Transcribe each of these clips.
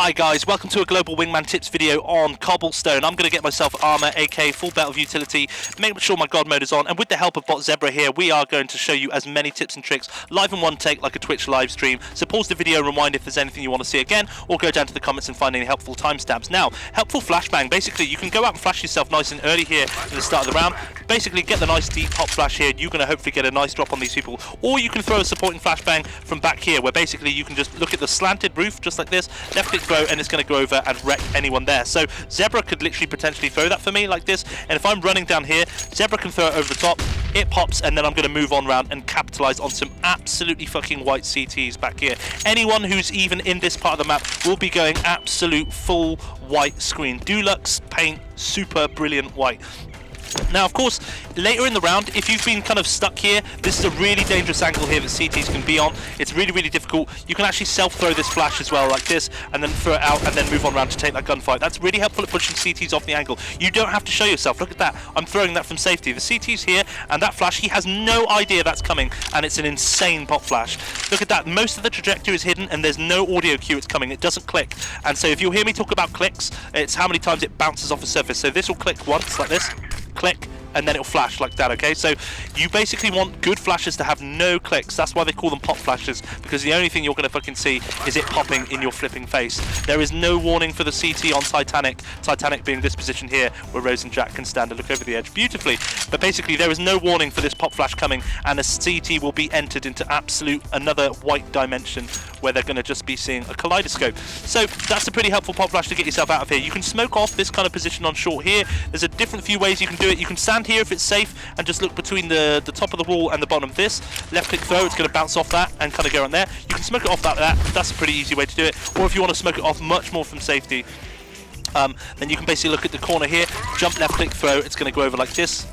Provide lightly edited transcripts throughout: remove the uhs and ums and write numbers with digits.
Hi guys, welcome to a Global Wingman Tips video on Cobblestone. I'm going to get myself armor, AK, full belt of utility, make sure my god mode is on, and with the help of Bot Zebra here, we are going to show you as many tips and tricks live in one take like a Twitch live stream. So pause the video, rewind if there's anything you want to see again, or go down to the comments and find any helpful timestamps. Now, helpful flashbang, basically you can go out and flash yourself nice and early here at the start of the round, basically get the nice deep hop flash here, you're going to hopefully get a nice drop on these people, or you can throw a supporting flashbang from back here, where basically you can just look at the slanted roof just like this, left click throw, and it's going to go over and wreck anyone there. So Zebra could literally potentially throw that for me like this, and if I'm running down here, Zebra can throw it over the top, it pops, and then I'm going to move on round and capitalize on some absolutely fucking white CTs back here. Anyone who's even in this part of the map will be going absolute full white screen. Dulux paint, super brilliant white. Now, of course, later in the round, if you've been kind of stuck here, this is a really dangerous angle here that CTs can be on. It's really, really difficult. You can actually self-throw this flash as well, like this, and then throw it out, and then move on around to take that gunfight. That's really helpful at pushing CTs off the angle. You don't have to show yourself. Look at that. I'm throwing that from safety. The CT's here, and that flash, he has no idea that's coming, and it's an insane pop flash. Look at that. Most of the trajectory is hidden, and there's no audio cue it's coming. It doesn't click. And so if you'll hear me talk about clicks, it's how many times it bounces off the surface. So this will click once, like this. Click, and then it'll flash like that, okay? So you basically want good flashes to have no clicks. That's why they call them pop flashes, because the only thing you're going to fucking see is it popping in your flipping face. There is no warning for the CT on Titanic, Titanic being this position here where Rose and Jack can stand and look over the edge beautifully. But basically there is no warning for this pop flash coming, and a CT will be entered into absolute another white dimension where they're going to just be seeing a kaleidoscope. So that's a pretty helpful pop flash to get yourself out of here. You can smoke off this kind of position on short here. There's a different few ways you can do it. You can stand here if it's safe and just look between the top of the wall and the bottom of this. Left click throw, it's going to bounce off that and kind of go on there. You can smoke it off that. That's a pretty easy way to do it. Or if you want to smoke it off much more from safety, then you can basically look at the corner here, jump left click throw, it's going to go over like this,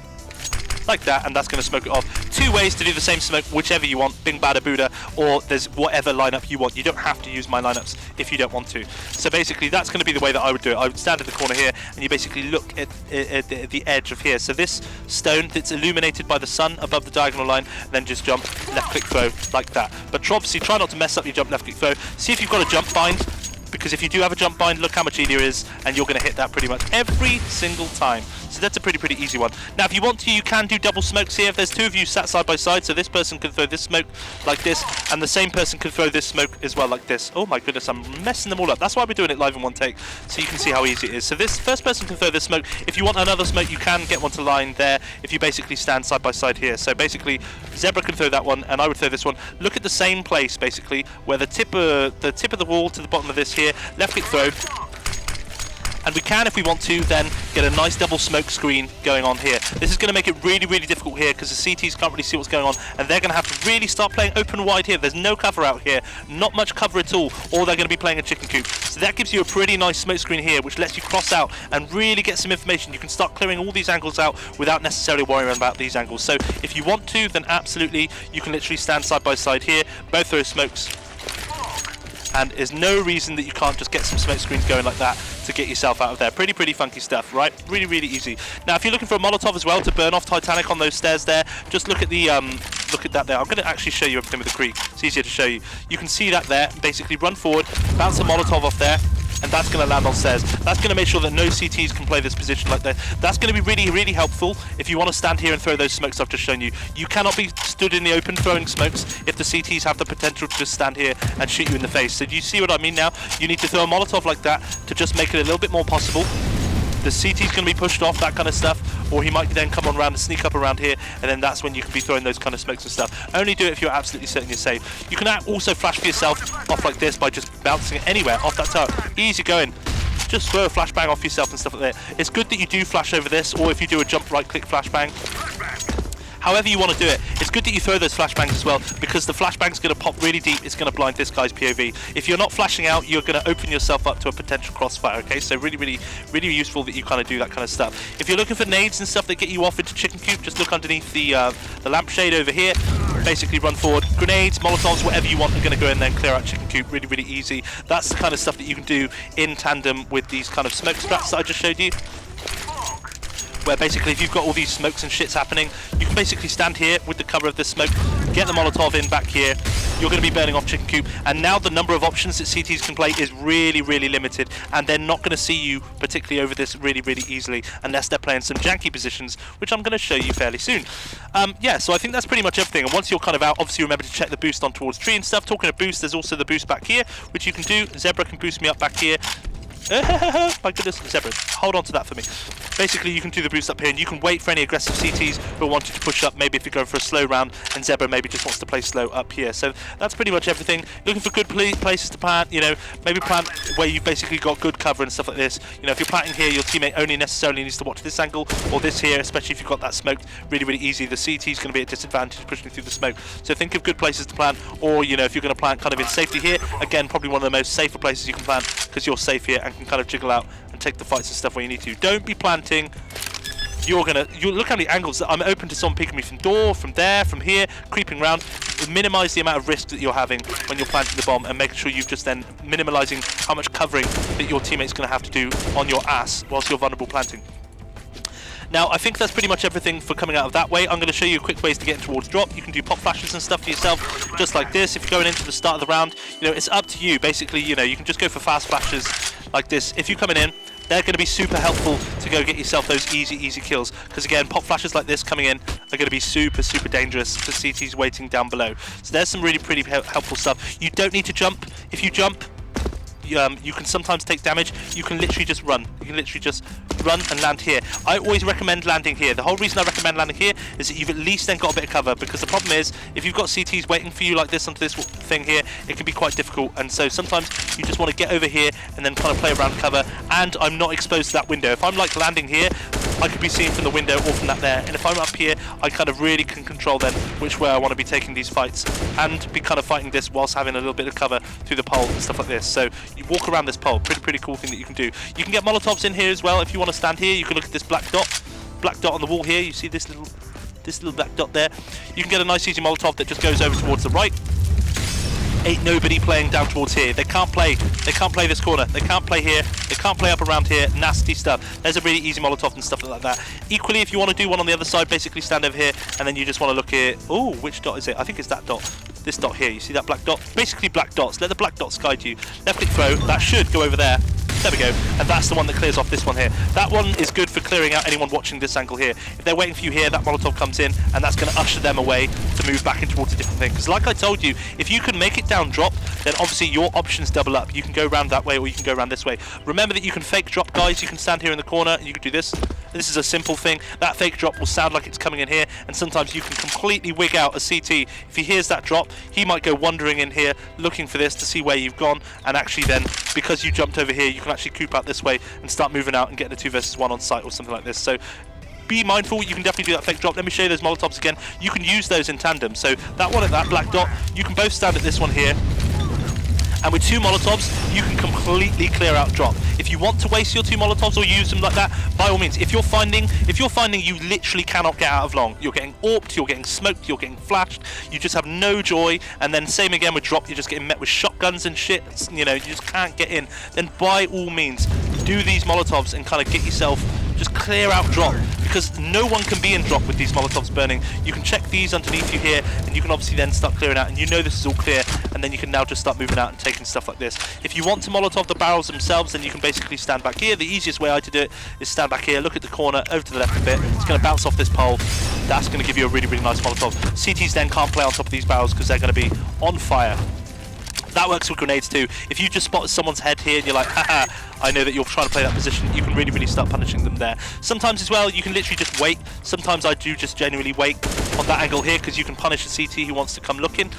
like that, and that's going to smoke it off. Two ways to do the same smoke, whichever you want, bing bada buddha, or there's whatever lineup you want. You don't have to use my lineups if you don't want to. So basically that's going to be the way that I would do it. I would stand in the corner here, and you basically look at the edge of here. So this stone that's illuminated by the sun above the diagonal line, then just jump left click throw like that. But obviously try not to mess up your jump left click throw. See if you've got a jump bind, because if you do have a jump bind, look how much easier it is, and you're going to hit that pretty much every single time. So that's a pretty easy one. Now if you want to, you can do double smokes here. If there's two of you sat side by side, so this person can throw this smoke like this, and the same person can throw this smoke as well like this. Oh my goodness, I'm messing them all up. That's why we're doing it live in one take, so you can see how easy it is. So this first person can throw this smoke. If you want another smoke, you can get one to line there if you basically stand side by side here. So basically Zebra can throw that one, and I would throw this one. Look at the same place basically, where the tip of the wall to the bottom of this here, left click throw. And we can, if we want to, then get a nice double smoke screen going on here. This is going to make it really difficult here, because the CTs can't really see what's going on, and they're going to have to really start playing open wide here. There's no cover out here, not much cover at all, or they're going to be playing a chicken coop. So that gives you a pretty nice smoke screen here, which lets you cross out and really get some information. You can start clearing all these angles out without necessarily worrying about these angles. So if you want to, then absolutely, you can literally stand side by side here, both those smokes, and there's no reason that you can't just get some smoke screens going like that to get yourself out of there. Pretty funky stuff, right? Really easy. Now if you're looking for a Molotov as well to burn off Titanic on those stairs there, just look at the look at that there. I'm going to actually show you everything with the creek. It's easier to show you. You can see that there. Basically run forward, bounce a Molotov off there, and that's going to land on stairs. That's going to make sure that no CTs can play this position like that. That's going to be really helpful if you want to stand here and throw those smokes I've just shown you. You cannot be stood in the open throwing smokes if the CTs have the potential to just stand here and shoot you in the face. So do you see what I mean now? You need to throw a Molotov like that to just make it a little bit more possible. The CT's going to be pushed off, that kind of stuff, or he might then come on around and sneak up around here, and then that's when you can be throwing those kind of smokes and stuff. Only do it if you're absolutely certain you're safe. You can also flash for yourself off like this by just bouncing it anywhere off that turret. Easy going. Just throw a flashbang off yourself and stuff like that. It's good that you do flash over this, or if you do a jump right click flashbang. However you want to do it, it's good that you throw those flashbangs as well, because the flashbang's going to pop really deep. It's going to blind this guy's POV. If you're not flashing out, you're going to open yourself up to a potential crossfire, okay? So really useful that you kind of do that kind of stuff. If you're looking for nades and stuff that get you off into chicken coop, just look underneath the lampshade over here. Basically run forward. Grenades, Molotovs, whatever you want are going to go in there and clear out chicken coop. Really easy. That's the kind of stuff that you can do in tandem with these kind of smoke straps that I just showed you. where basically if you've got all these smokes and shits happening, you can basically stand here with the cover of the smoke, get the Molotov in back here, you're going to be burning off chicken coop, and now the number of options that CTs can play is really, really limited, and they're not going to see you particularly over this really, really easily unless they're playing some janky positions, which I'm going to show you fairly soon. Yeah, so I think that's pretty much everything, and once you're kind of out, obviously remember to check the boost on towards tree and stuff. Talking of boost, there's also the boost back here, which you can do. Zebra can boost me up back here. My goodness, Zebra, hold on to that for me. Basically, you can do the boost up here, and you can wait for any aggressive CTs who are wanting to push up, maybe if you're going for a slow round, and Zebra maybe just wants to play slow up here. So that's pretty much everything. Looking for good places to plant, you know, maybe plant where you've basically got good cover and stuff like this. You know, if you're planting here, your teammate only necessarily needs to watch this angle, or this here, especially if you've got that smoked really, really easy. The CT is going to be at a disadvantage pushing through the smoke. So think of good places to plant, or, you know, if you're going to plant kind of in safety here, again, probably one of the most safer places you can plant, because you're safe here and can kind of jiggle out and take the fights and stuff where you need to. Don't be planting. You look how many angles. I'm open to someone picking me from door, from there, from here, creeping around. Minimise the amount of risk that you're having when you're planting the bomb, and making sure you've just then minimalising how much covering that your teammate's going to have to do on your ass whilst you're vulnerable planting. Now, I think that's pretty much everything for coming out of that way. I'm going to show you quick ways to get in towards drop. You can do pop flashes and stuff for yourself, just like this. If you're going into the start of the round, you know, it's up to you. Basically, you know, you can just go for fast flashes like this. If you're coming in, they're going to be super helpful to go get yourself those easy kills. Because again, pop flashes like this coming in are going to be super dangerous for CTs waiting down below. So there's some really pretty helpful stuff. You don't need to jump. If you jump, you can sometimes take damage. You can literally just run. You can literally just run and land here. I always recommend landing here. The whole reason I recommend landing here is that you've at least then got a bit of cover, because the problem is if you've got CTs waiting for you like this onto this thing here, it can be quite difficult, and so sometimes you just want to get over here and then kind of play around cover, and I'm not exposed to that window. If I'm like landing here, I could be seen from the window or from that there, and if I'm up here, I kind of really can control then which way I want to be taking these fights, and be kind of fighting this whilst having a little bit of cover through the pole and stuff like this. So you walk around this pole, pretty cool thing that you can do. You can get Molotovs in here as well. If you want to stand here, you can look at this black dot on the wall here. You see this little black dot there. You can get a nice easy Molotov that just goes over towards the right. Ain't nobody playing down towards here. They can't play this corner. They can't play here. They can't play up around here. Nasty stuff. There's a really easy Molotov and stuff like that. Equally, if you want to do one on the other side, basically stand over here, and then you just want to look here. Oh, which dot is it? I think it's that dot. This dot here. You see that black dot? Basically black dots. Let the black dots guide you. Left click throw. That should go over there. There we go, and that's the one that clears off this one here. That one is good for clearing out anyone watching this angle here. If they're waiting for you here, that Molotov comes in, and that's going to usher them away to move back in towards a different thing. Because like I told you, if you can make it down drop, then obviously your options double up. You can go around that way, or you can go around this way. Remember that you can fake drop, guys. You can stand here in the corner, and you can do this. This is a simple thing. That fake drop will sound like it's coming in here, and sometimes you can completely wig out a CT. If he hears that drop, he might go wandering in here, looking for this to see where you've gone, and actually then, because you jumped over here, you can actually coop out this way and start moving out and getting a 2 versus 1 on site or something like this. So be mindful. You can definitely do that fake drop. Let me show you those Molotovs again. You can use those in tandem. So that one at that black dot, you can both stand at this one here, and with 2 Molotovs, you can completely clear out drop. If you want to waste your 2 Molotovs or use them like that, by all means. If you're finding you literally cannot get out of long, you're getting AWP'd, you're getting smoked, you're getting flashed, you just have no joy, and then same again with drop, you're just getting met with shotguns and shit, you know, you just can't get in, then by all means, do these Molotovs and kind of get yourself, just clear out drop, because no one can be in drop with these Molotovs burning. You can check these underneath you here, and you can obviously then start clearing out, and you know this is all clear, and then you can now just start moving out and taking stuff like this. If you want to Molotov the barrels themselves, then you can basically stand back here. The easiest way I to do it is stand back here, look at the corner, over to the left a bit. It's going to bounce off this pole. That's going to give you a really nice Molotov. CTs then can't play on top of these barrels because they're going to be on fire. That works with grenades too. If you just spot someone's head here and you're like, haha, I know that you're trying to play that position, you can really start punishing them there. Sometimes as well, you can literally just wait. Sometimes I do just genuinely wait on that angle here, because you can punish a CT who wants to come looking.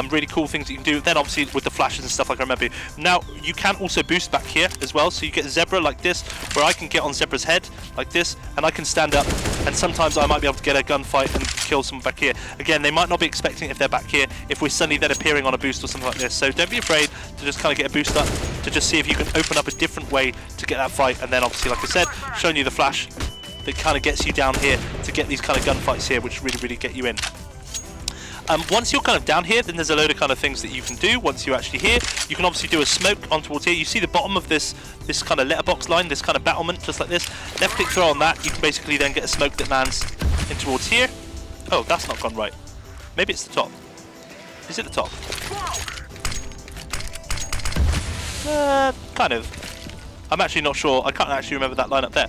Really cool things that you can do. Then obviously with the flashes and stuff, like I remember. Now you can also boost back here as well, so you get Zebra like this, where I can get on Zebra's head like this, and I can stand up, and sometimes I might be able to get a gunfight and kill someone back here. Again, they might not be expecting it if they're back here, if we're suddenly then appearing on a boost or something like this. So don't be afraid to just kind of get a boost up, to just see if you can open up a different way to get that fight. And then obviously, like I said, showing you the flash that kind of gets you down here to get these kind of gunfights here, which really get you in. Once you're kind of down here, then there's a load of kind of things that you can do. Once you're actually here, you can obviously do a smoke on towards here. You see the bottom of this kind of letterbox line, this kind of battlement, just like this. Left click throw on that, you can basically then get a smoke that lands in towards here. Oh, that's not gone right. Maybe it's the top. Is it the top? Kind of. I'm actually not sure. I can't actually remember that line up there.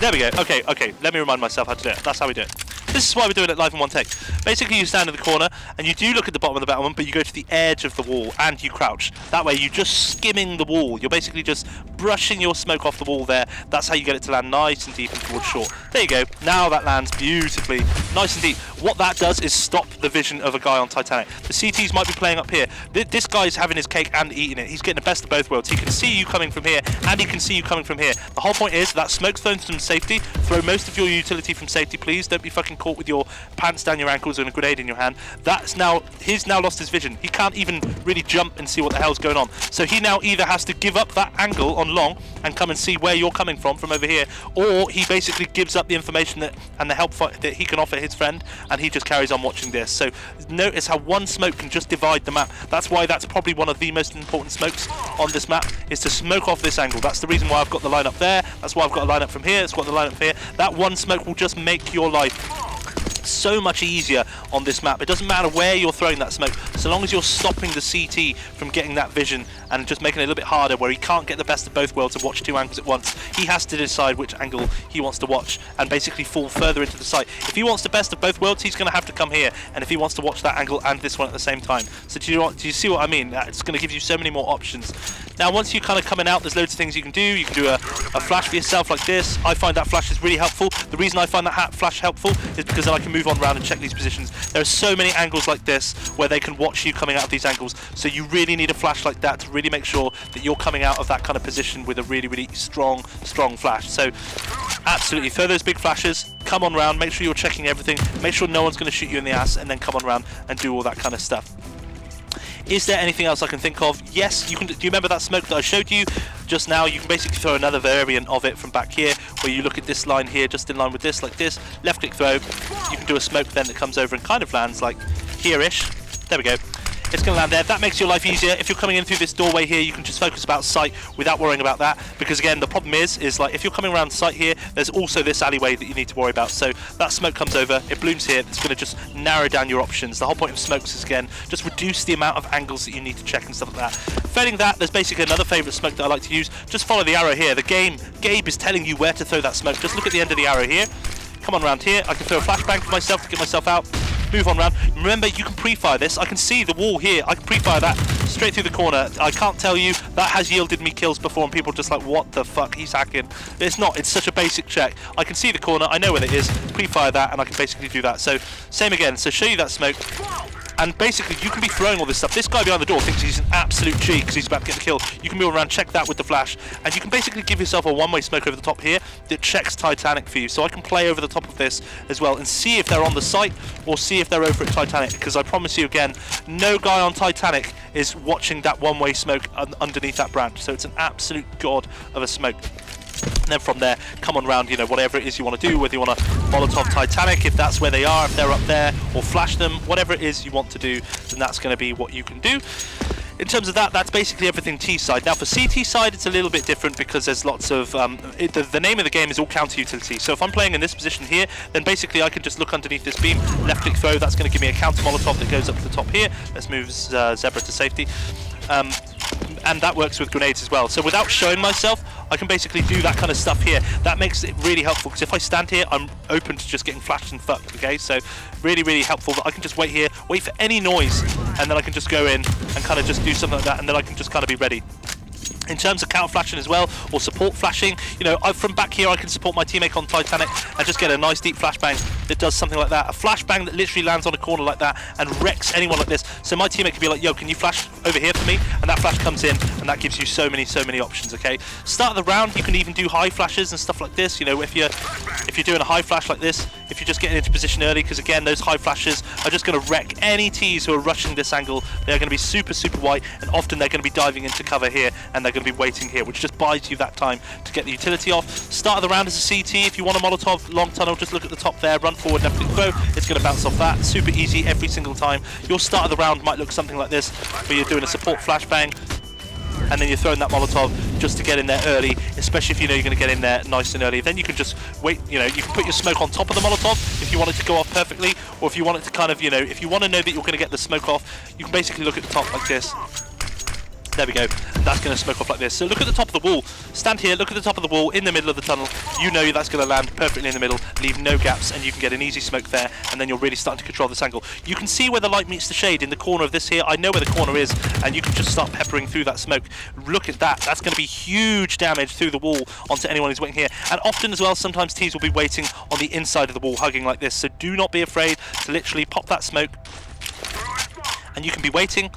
There we go. Okay, let me remind myself how to do it. That's how we do it. This is why we're doing it live in one take. Basically, you stand in the corner, and you do look at the bottom of the battlement, but you go to the edge of the wall, and you crouch. That way, you're just skimming the wall. You're basically just brushing your smoke off the wall there. That's how you get it to land nice and deep and towards shore. There you go. Now that lands beautifully, nice and deep. What that does is stop the vision of a guy on Titanic. The CTs might be playing up here. This guy's having his cake and eating it. He's getting the best of both worlds. He can see you coming from here, and he can see you coming from here. The whole point is that smoke's thrown from safety. Throw most of your utility from safety, please. Don't be fucking caught with your pants down your ankles and a grenade in your hand. He's now lost his vision. He can't even really jump and see what the hell's going on. So he now either has to give up that angle on long and come and see where you're coming from over here, or he basically gives up the information and the help that he can offer his friend, and he just carries on watching this. So notice how one smoke can just divide the map. That's why that's probably one of the most important smokes on this map, is to smoke off this angle. That's the reason why I've got the line up there. That's why I've got a line up from here. It's got the line up here. That one smoke will just make your life so much easier on this map. It doesn't matter where you're throwing that smoke, so long as you're stopping the CT from getting that vision and just making it a little bit harder, where he can't get the best of both worlds and watch two angles at once. He has to decide which angle he wants to watch and basically fall further into the site. If he wants the best of both worlds, he's going to have to come here, and if he wants to watch that angle and this one at the same time. So do you see what I mean? It's going to give you so many more options. Now once you're kind of coming out, there's loads of things you can do. You can do a flash for yourself like this. I find that flash is really helpful. The reason I find that flash helpful is because then I can move on around and check these positions. There are so many angles like this where they can watch you coming out of these angles, so you really need a flash like that to really make sure that you're coming out of that kind of position with a really, really strong flash. So absolutely throw those big flashes, come on round, make sure you're checking everything, make sure no one's going to shoot you in the ass, and then come on round and do all that kind of stuff. Is there anything else I can think of? Yes, you can. Do you remember that smoke that I showed you just now? You can basically throw another variant of it from back here, where you look at this line here, just in line with this, like this. Left click throw. You can do a smoke then that comes over and kind of lands like here-ish. There we go. It's going to land there. That makes your life easier. If you're coming in through this doorway here, you can just focus about sight without worrying about that, because again, the problem is like if you're coming around sight here, there's also this alleyway that you need to worry about. So that smoke comes over, it blooms here, it's going to just narrow down your options. The whole point of smokes is, again, just reduce the amount of angles that you need to check and stuff like that. Failing that, there's basically another favourite smoke that I like to use. Just follow the arrow here. Gabe is telling you where to throw that smoke. Just look at the end of the arrow here. Come on around here. I can throw a flashbang for myself to get myself out. Move on round. Remember, you can pre-fire this. I can see the wall here. I can pre-fire that straight through the corner. I can't tell you, that has yielded me kills before, and people are just like, what the fuck, he's hacking. It's not. It's such a basic check. I can see the corner. I know where it is. Pre-fire that, and I can basically do that. So same again. So show you that smoke. And basically, you can be throwing all this stuff. This guy behind the door thinks he's an absolute G because he's about to get the kill. You can move around, check that with the flash, and you can basically give yourself a one-way smoke over the top here that checks Titanic for you. So I can play over the top of this as well and see if they're on the site or see if they're over at Titanic, because I promise you again, no guy on Titanic is watching that one-way smoke underneath that branch. So it's an absolute god of a smoke. And then from there, come on round, you know, whatever it is you want to do, whether you want to Molotov Titanic, if that's where they are, if they're up there, or flash them, whatever it is you want to do, then that's going to be what you can do. In terms of that, that's basically everything T-side. Now for CT side, it's a little bit different because there's lots of, the name of the game is all counter utility. So if I'm playing in this position here, then basically I can just look underneath this beam, left click throw, that's going to give me a counter Molotov that goes up to the top here. Let's move Zebra to safety. And that works with grenades as well. So without showing myself, I can basically do that kind of stuff here. That makes it really helpful, because if I stand here, I'm open to just getting flashed and fucked, okay? So really, really helpful that I can just wait here, wait for any noise, and then I can just go in and kind of just do something like that, and then I can just kind of be ready. In terms of counter flashing as well, or support flashing, you know, from back here I can support my teammate on Titanic and just get a nice deep flashbang that does something like that. A flashbang that literally lands on a corner like that and wrecks anyone like this. So my teammate can be like, yo, can you flash over here for me? And that flash comes in, and that gives you so many options, okay? Start of the round, you can even do high flashes and stuff like this. You know, if you're doing a high flash like this, if you're just getting into position early, because again, those high flashes are just going to wreck any Ts who are rushing this angle. They're going to be super white, and often they're going to be diving into cover here, and they're going to be waiting here, which just buys you that time to get the utility off. Start of the round is a CT. If you want a Molotov long tunnel, just look at the top there, run forward, left click throw. It's going to bounce off that. Super easy every single time. Your start of the round might look something like this, where you're doing a support flashbang, and then you're throwing that Molotov just to get in there early, especially if you know you're going to get in there nice and early. Then you can just wait, you know, you can put your smoke on top of the Molotov if you want it to go off perfectly, or if you want it to kind of, you know, if you want to know that you're going to get the smoke off, you can basically look at the top like this. There we go, and that's going to smoke off like this. So look at the top of the wall, stand here, look at the top of the wall, in the middle of the tunnel, you know that's going to land perfectly in the middle, leave no gaps, and you can get an easy smoke there, and then you're really starting to control this angle. You can see where the light meets the shade in the corner of this here. I know where the corner is, and you can just start peppering through that smoke. Look at that, that's going to be huge damage through the wall onto anyone who's waiting here. And often as well, sometimes teams will be waiting on the inside of the wall, hugging like this, so do not be afraid to literally pop that smoke, and you can be waiting,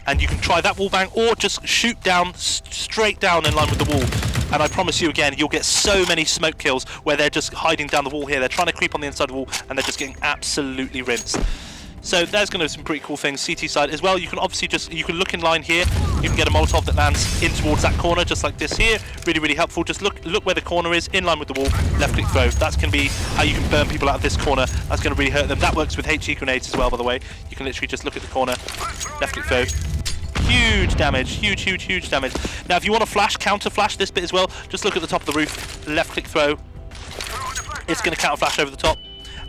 and you can try that wall bang, or just shoot down, straight down in line with the wall. And I promise you again, you'll get so many smoke kills where they're just hiding down the wall here. They're trying to creep on the inside of the wall, and they're just getting absolutely rinsed. So there's going to be some pretty cool things. CT side as well, you can obviously just, you can look in line here. You can get a Molotov that lands in towards that corner, just like this here. Really, really helpful. Just look where the corner is, in line with the wall, left click throw. That's going to be how you can burn people out of this corner. That's going to really hurt them. That works with HE grenades as well, by the way. You can literally just look at the corner, left click throw. Huge damage, huge damage. Now if you want to flash, counter flash this bit as well, just look at the top of the roof, left click throw. It's going to counter flash over the top,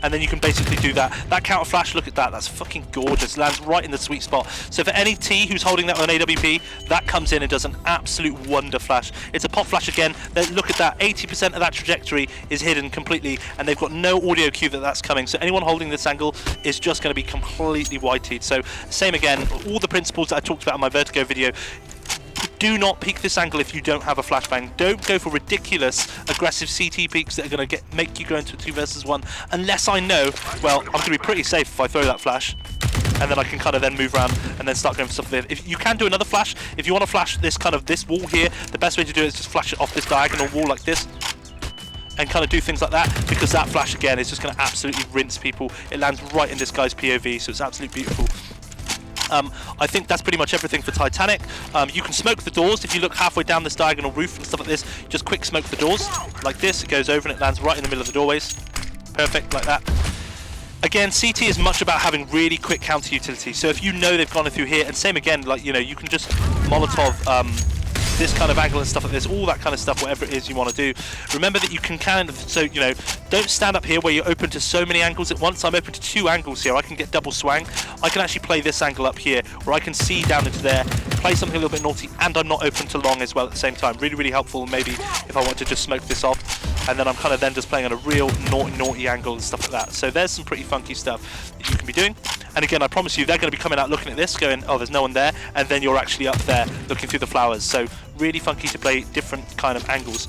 and then you can basically do that. That counter flash, look at that, that's fucking gorgeous, lands right in the sweet spot. So for any T who's holding that on AWP, that comes in and does an absolute wonder flash. It's a pop flash again. Then look at that, 80% of that trajectory is hidden completely, and they've got no audio cue that that's coming. So anyone holding this angle is just going to be completely white-teed. So same again, all the principles that I talked about in my Vertigo video. Do not peek this angle if you don't have a flashbang. Don't go for ridiculous aggressive CT peaks that are going to make you go into a 2 versus 1 unless I know, well, I'm going to be pretty safe if I throw that flash, and then I can kind of then move around and then start going for stuff there. If you can do another flash, if you want to flash this kind of this wall here, the best way to do it is just flash it off this diagonal wall like this, and kind of do things like that, because that flash again is just going to absolutely rinse people. It lands right in this guy's POV, so it's absolutely beautiful. I think that's pretty much everything for Titanic. You can smoke the doors. If you look halfway down this diagonal roof and stuff like this, just quick smoke the doors like this. It goes over and it lands right in the middle of the doorways. Perfect, like that. Again, CT is much about having really quick counter utility. So if you know they've gone through here, and same again, like, you know, you can just Molotov this kind of angle and stuff like this, all that kind of stuff, whatever it is you want to do. Remember that you can kind of, so, you know, don't stand up here where you're open to so many angles at once. I'm open to 2 angles here. I can get double swang. I can actually play this angle up here, where I can see down into there, play something a little bit naughty, and I'm not open to long as well at the same time. Really, really helpful, maybe, if I want to just smoke this off, and then I'm kind of then just playing on a real naughty angle and stuff like that. So there's some pretty funky stuff that you can be doing. And again, I promise you, they're going to be coming out looking at this, going, oh, there's no one there, and then you're actually up there looking through the flowers. So really funky to play different kind of angles.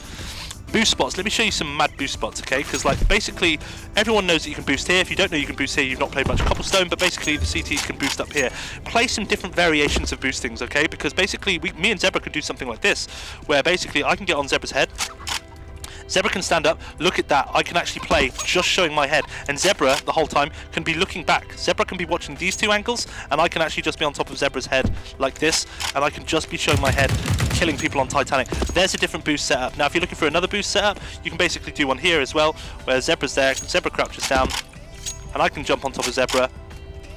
Boost spots, let me show you some mad boost spots, okay? Because like basically everyone knows that you can boost here. If you don't know you can boost here, you've not played much Cobblestone, but basically the CTs can boost up here. Play some different variations of boostings, okay? Because basically me and Zebra could do something like this, where basically I can get on Zebra's head. Zebra can stand up, look at that, I can actually play just showing my head, and Zebra the whole time can be looking back. Zebra can be watching these 2 angles, and I can actually just be on top of Zebra's head like this, and I can just be showing my head, killing people on Titanic. There's a different boost setup. Now if you're looking for another boost setup, you can basically do one here as well, where Zebra's there, Zebra crouches down, and I can jump on top of Zebra.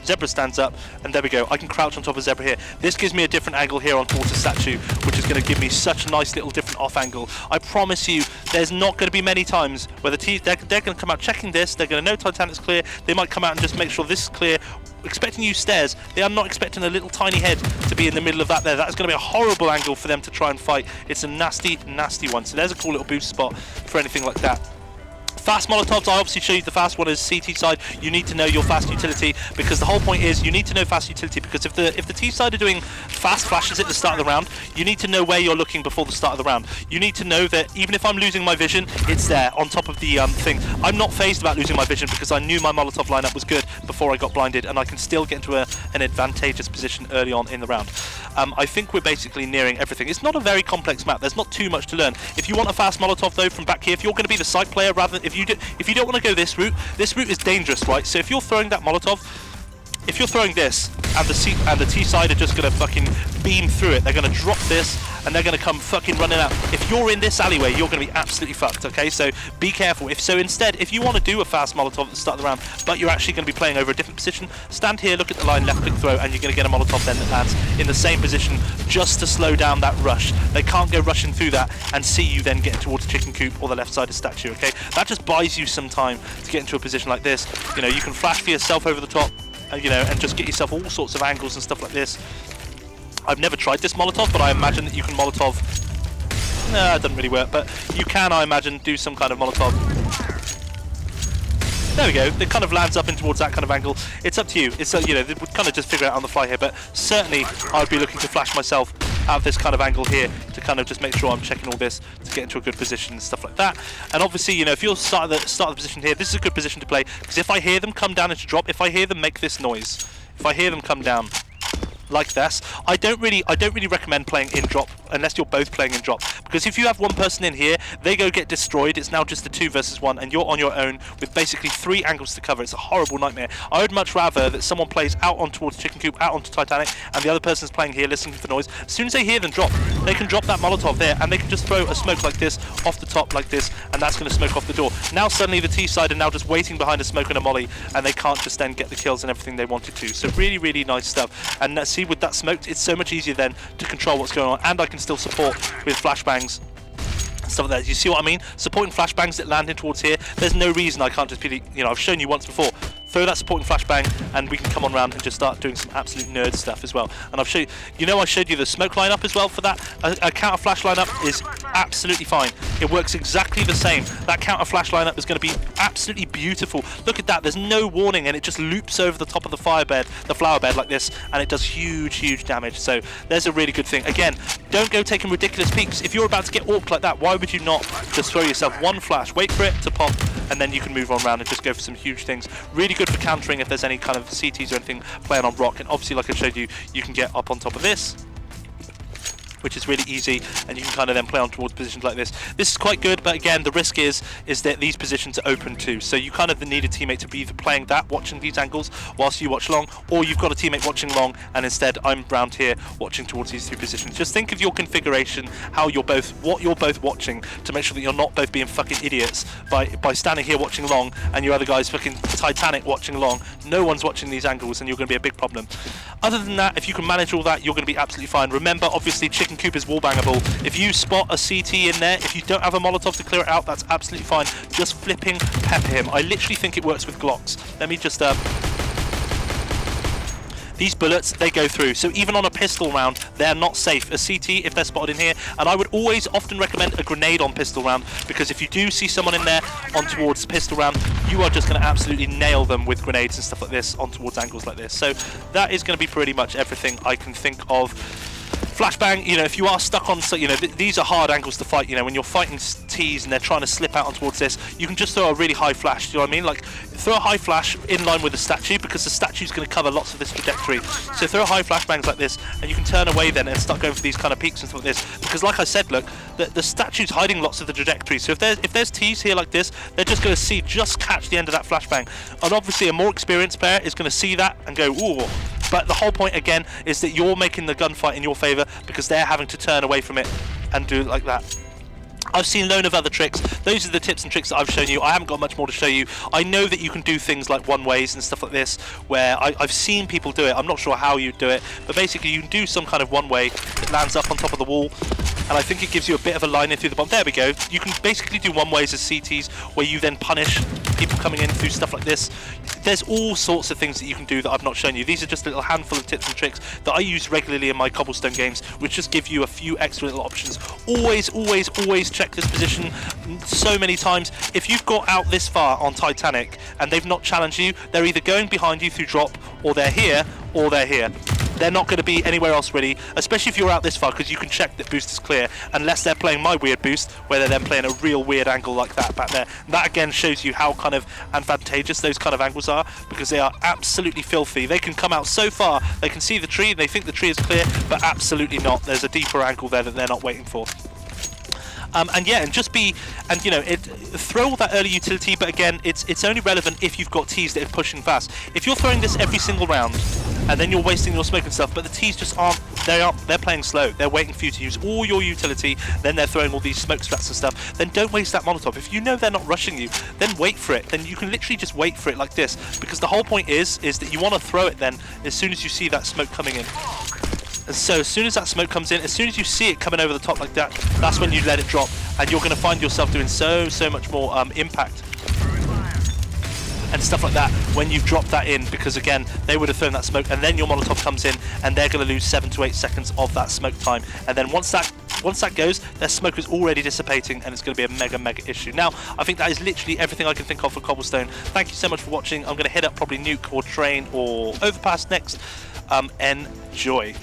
Zebra stands up, and there we go. I can crouch on top of Zebra here. This gives me a different angle here on towards the statue, which is going to give me such a nice little different off angle. I promise you, there's not going to be many times where they're going to come out checking this. They're going to know Titanic's clear. They might come out and just make sure this is clear, expecting you stairs. They are not expecting a little tiny head to be in the middle of that there. That is going to be a horrible angle for them to try and fight. It's a nasty one. So there's a cool little boost spot for anything like that. Fast Molotovs, I obviously show you the fast one is CT side. You need to know your fast utility, because the whole point is you need to know fast utility, because if the T side are doing fast flashes at the start of the round, you need to know where you're looking before the start of the round. You need to know that even if I'm losing my vision, it's there on top of the thing. I'm not phased about losing my vision, because I knew my Molotov lineup was good before I got blinded, and I can still get into an advantageous position early on in the round. I think we're basically nearing everything. It's not a very complex map. There's not too much to learn. If you want a fast Molotov though from back here, if you're going to be the site player rather than if you don't want to go this route is dangerous, right? So if you're throwing that Molotov, if you're throwing this and the T side are just gonna fucking beam through it, they're gonna drop this and they're gonna come fucking running out. If you're in this alleyway, you're gonna be absolutely fucked, okay? So be careful. Instead, if you want to do a fast Molotov at the start of the round, but you're actually gonna be playing over a different position, stand here, look at the line, left click throw, and you're gonna get a Molotov then that lands in the same position just to slow down that rush. They can't go rushing through that and see you then getting towards chicken coop or the left side of statue, okay? That just buys you some time to get into a position like this. You know, you can flash for yourself over the top, you know, and just get yourself all sorts of angles and stuff like this. I've never tried this Molotov, but I imagine that you can Molotov. No, it doesn't really work, but you can, I imagine, do some kind of Molotov. There we go. It kind of lands up in towards that kind of angle. It's up to you. It's you know, we kind of just figure it out on the fly here, but certainly I'd be looking to flash myself out of this kind of angle here to kind of just make sure I'm checking all this to get into a good position and stuff like that. And obviously, you know, if you're start of the position here, this is a good position to play, because if I hear them come down into drop, if I hear them make this noise, if I hear them come down like this, I don't really recommend playing in drop unless you're both playing in drop, because if you have one person in here, they go get destroyed, it's now just a 2 versus 1 and you're on your own with basically 3 angles to cover. It's a horrible nightmare. I would much rather that someone plays out on towards chicken coop, out onto Titanic, and the other person's playing here listening for noise. As soon as they hear them drop, they can drop that Molotov there and they can just throw a smoke like this off the top like this, and that's going to smoke off the door. Now suddenly the T side are now just waiting behind a smoke and a molly, and they can't just then get the kills and everything they wanted to. So really nice stuff. And see, with that smoked, it's so much easier then to control what's going on, and I can still support with flashbangs and stuff like that. You see what I mean? Supporting flashbangs that land in towards here, there's no reason I can't just be, you know, I've shown you once before. Throw that supporting flashbang and we can come on around and just start doing some absolute nerd stuff as well. And I've shown you, know, I showed you the smoke lineup as well for that. A counter flash lineup is absolutely fine. It works exactly the same. That counter flash lineup is going to be absolutely beautiful. Look at that, there's no warning and it just loops over the top of the flower bed like this, and it does huge damage. So there's a really good thing. Again, don't go taking ridiculous peeks. If you're about to get orked like that, why would you not just throw yourself one flash, wait for it to pop, and then you can move on around and just go for some huge things. Really good for countering if there's any kind of CTs or anything playing on rock. And obviously, like I showed you, you can get up on top of this, which is really easy, and you can kind of then play on towards positions like this. This is quite good, but again, the risk is that these positions are open too. So you kind of need a teammate to be either playing that, watching these angles whilst you watch long, or you've got a teammate watching long, and instead I'm round here watching towards these 2 positions. Just think of your configuration, what you're both watching, to make sure that you're not both being fucking idiots by standing here watching long and your other guy's fucking Titanic watching long. No one's watching these angles, and you're going to be a big problem. Other than that, if you can manage all that, you're going to be absolutely fine. Remember, obviously, chicken coop is wallbangable. If you spot a CT in there, if you don't have a Molotov to clear it out, that's absolutely fine. Just flipping pepper him. I literally think it works with Glocks. Let me just these bullets, they go through, so even on a pistol round, they're not safe. A CT, if they're spotted in here, and I would always often recommend a grenade on pistol round, because if you do see someone in there on towards pistol round, you are just going to absolutely nail them with grenades and stuff like this on towards angles like this. So that is going to be pretty much everything I can think of. Flashbang, you know, if you are stuck on, so you know, these are hard angles to fight. You know, when you're fighting T's and they're trying to slip out on towards this, you can just throw a really high flash. Do you know what I mean? Like, throw a high flash in line with the statue, because the statue's going to cover lots of this trajectory. So throw high flashbangs like this, and you can turn away then and start going for these kind of peaks and stuff like this. Because, like I said, look, the statue's hiding lots of the trajectory. So if there's T's here like this, they're just going to just catch the end of that flashbang. And obviously, a more experienced player is going to see that and go, ooh. But the whole point, again, is that you're making the gunfight in your favour, because they're having to turn away from it and do it like that. I've seen a load of other tricks. Those are the tips and tricks that I've shown you. I haven't got much more to show you. I know that you can do things like one-ways and stuff like this, where I've seen people do it. I'm not sure how you do it, but basically you can do some kind of one-way that lands up on top of the wall, and I think it gives you a bit of a line in through the bottom. There we go. You can basically do one-ways as CTs, where you then punish people coming in through stuff like this. There's all sorts of things that you can do that I've not shown you. These are just a little handful of tips and tricks that I use regularly in my Cobblestone games, which just give you a few extra little options. Always check this position so many times. If you've got out this far on Titanic and they've not challenged you, they're either going behind you through drop, or they're here, or they're here. They're not going to be anywhere else really, especially if you're out this far, because you can check that boost is clear, unless they're playing my weird boost, where they're then playing a real weird angle like that back there. And that again shows you how kind of advantageous those kind of angles are, because they are absolutely filthy. They can come out so far, they can see the tree, and they think the tree is clear, but absolutely not. There's a deeper angle there that they're not waiting for. And yeah, and just be, and you know, throw all that early utility, but again, it's only relevant if you've got Ts that are pushing fast. If you're throwing this every single round, and then you're wasting your smoke and stuff, but the Ts just they're playing slow, they're waiting for you to use all your utility, then they're throwing all these smoke strats and stuff, then don't waste that Molotov. If you know they're not rushing you, then wait for it. Then you can literally just wait for it like this, because the whole point is that you want to throw it then as soon as you see that smoke coming in. And so as soon as that smoke comes in, as soon as you see it coming over the top like that, that's when you let it drop, and you're going to find yourself doing so much more impact and stuff like that when you've dropped that in, because again, they would have thrown that smoke, and then your Molotov comes in, and they're going to lose 7 to 8 seconds of that smoke time, and then once that goes, their smoke is already dissipating, and it's going to be a mega issue. Now, I think that is literally everything I can think of for Cobblestone. Thank you so much for watching. I'm going to hit up probably Nuke or Train or Overpass next. Enjoy.